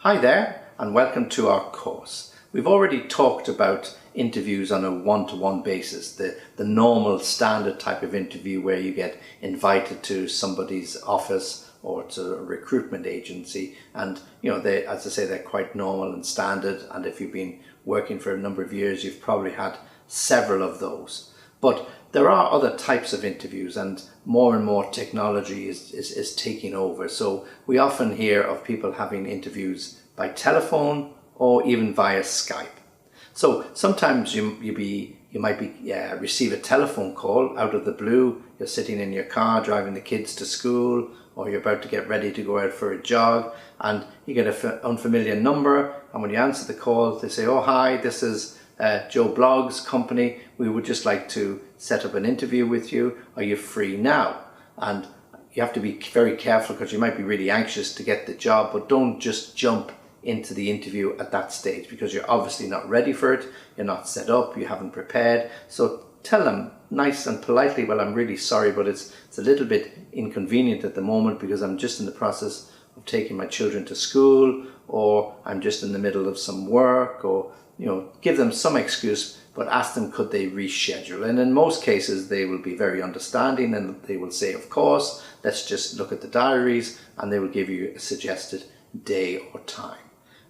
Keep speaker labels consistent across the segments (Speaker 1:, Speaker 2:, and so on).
Speaker 1: Hi there and welcome to our course. We've already talked about interviews on a one-to-one basis, the normal standard type of interview where you get invited to somebody's office or to a recruitment agency, and they, as I say, they're quite normal and standard, and if you've been working for a number of years you've probably had several of those. But there are other types of interviews, and more technology is taking over. So we often hear of people having interviews by telephone or even via Skype. So sometimes you might receive a telephone call out of the blue. You're sitting in your car driving the kids to school, or you're about to get ready to go out for a jog, and you get an unfamiliar number, and when you answer the call they say, "Oh hi, this is Joe Blogg's company. We would just like to set up an interview with you. Are you free now?" And you have to be very careful because you might be really anxious to get the job, but don't just jump into the interview at that stage because you're obviously not ready for it. You're not set up, you haven't prepared. So tell them nice and politely, "Well, I'm really sorry, but it's a little bit inconvenient at the moment because I'm just in the process of taking my children to school, or I'm just in the middle of some work," or give them some excuse, but ask them could they reschedule. And in most cases they will be very understanding, and they will say, "Of course, let's just look at the diaries," and they will give you a suggested day or time.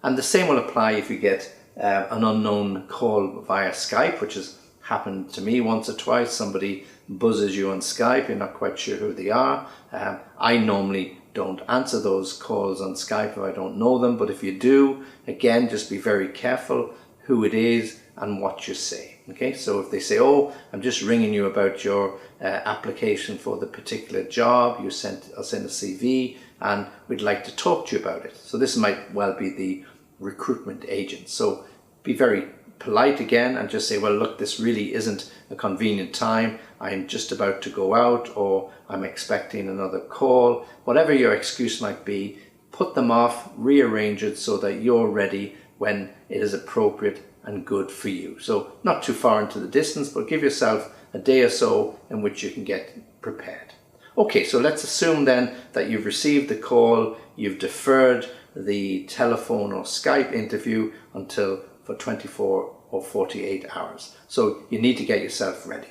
Speaker 1: And the same will apply if you get an unknown call via Skype, which has happened to me once or twice. Somebody buzzes you on Skype, you're not quite sure who they are. I normally don't answer those calls on Skype if I don't know them, but if you do, again, just be very careful who it is and what you say. Okay, so if they say, "Oh, I'm just ringing you about your application for the particular job, I'll send a CV and we'd like to talk to you about it." So this might well be the recruitment agent. So be very polite again and just say, "Well, look, this really isn't a convenient time. I'm just about to go out, or I'm expecting another call." Whatever your excuse might be, put them off, rearrange it so that you're ready when it is appropriate and good for you. So not too far into the distance, but give yourself a day or so in which you can get prepared. Okay, so let's assume then that you've received the call, you've deferred the telephone or Skype interview for 24 or 48 hours. So you need to get yourself ready.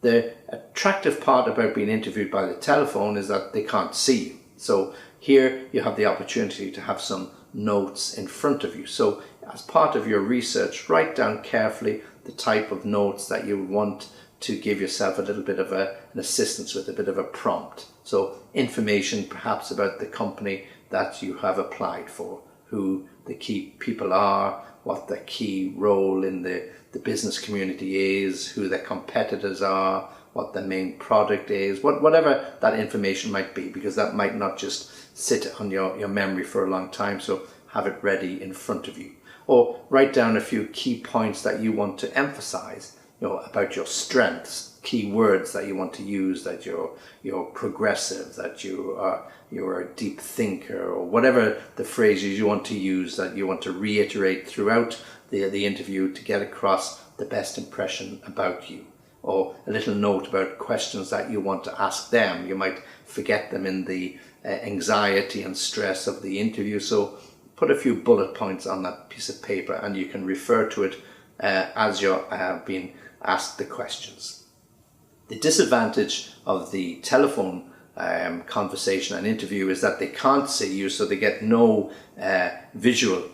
Speaker 1: The attractive part about being interviewed by the telephone is that they can't see you. So here you have the opportunity to have some notes in front of you. So as part of your research, write down carefully the type of notes that you want to give yourself a little bit of an assistance with, a bit of a prompt. So information perhaps about the company that you have applied for, who the key people are, what the key role in the business community is, who their competitors are, what the main product is, whatever that information might be, because that might not just sit on your memory for a long time, so have it ready in front of you. Or write down a few key points that you want to emphasize, about your strengths, key words that you want to use, that you're progressive, that you're a deep thinker, or whatever the phrases you want to use that you want to reiterate throughout the interview to get across the best impression about you. Or a little note about questions that you want to ask them. You might forget them in the anxiety and stress of the interview, so put a few bullet points on that piece of paper and you can refer to it as you're being asked the questions. The disadvantage of the telephone conversation and interview is that they can't see you, so they get no visual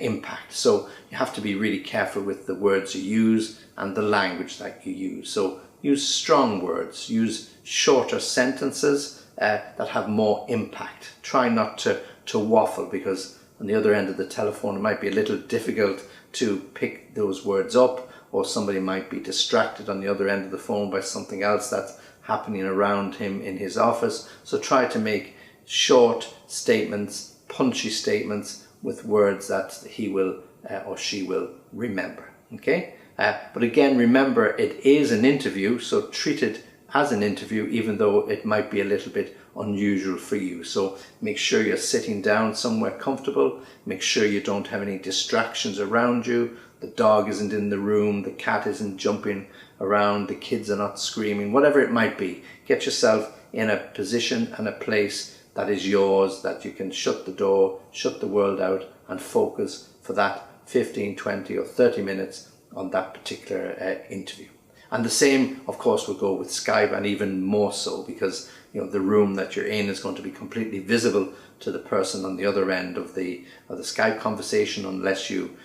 Speaker 1: impact. So you have to be really careful with the words you use and the language that you use. So use strong words, use shorter sentences that have more impact. Try not to waffle, because on the other end of the telephone it might be a little difficult to pick those words up, or somebody might be distracted on the other end of the phone by something else that's happening around him in his office. So try to make short statements, punchy statements with words that he will or she will remember. Okay? But again, remember, it is an interview, so treat it as an interview, even though it might be a little bit unusual for you. So make sure you're sitting down somewhere comfortable. Make sure you don't have any distractions around you. The dog isn't in the room, the cat isn't jumping around, the kids are not screaming, whatever it might be. Get yourself in a position and a place that is yours, that you can shut the door, shut the world out and focus for that 15, 20 or 30 minutes on that particular interview. And the same, of course, will go with Skype, and even more so, because the room that you're in is going to be completely visible to the person on the other end of the Skype conversation, unless you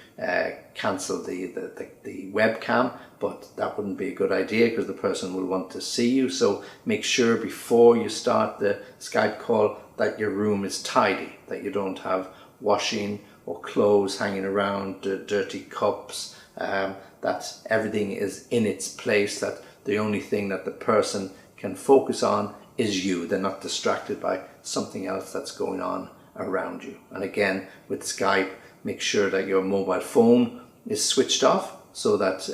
Speaker 1: cancel the webcam. But that wouldn't be a good idea, because the person will want to see you. So make sure before you start the Skype call that your room is tidy, that you don't have washing or clothes hanging around, dirty cups, that everything is in its place, that the only thing that the person can focus on is you. They're not distracted by something else that's going on around you. And again, with Skype, make sure that your mobile phone is switched off, so that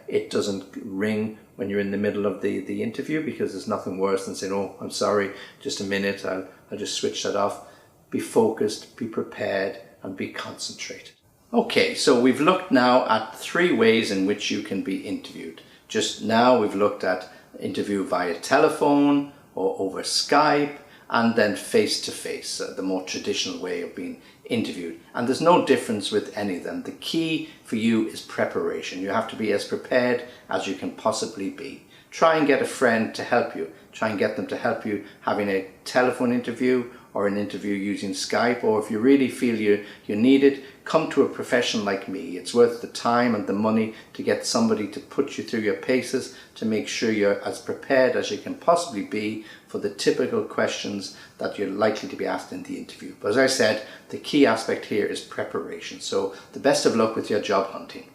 Speaker 1: it doesn't ring when you're in the middle of the interview, because there's nothing worse than saying, oh, I'm sorry, just a minute, I'll just switch that off. Be focused, be prepared, and be concentrated. Okay, so we've looked now at 3 ways in which you can be interviewed. Just now we've looked at interview via telephone or over Skype, and then face-to-face, the more traditional way of being interviewed. And there's no difference with any of them. The key for you is preparation. You have to be as prepared as you can possibly be. Try and get a friend to help you. Try and get them to help you having a telephone interview or an interview using Skype, or if you really feel you need it, come to a professional like me. It's worth the time and the money to get somebody to put you through your paces, to make sure you're as prepared as you can possibly be for the typical questions that you're likely to be asked in the interview. But as I said, the key aspect here is preparation. So the best of luck with your job hunting.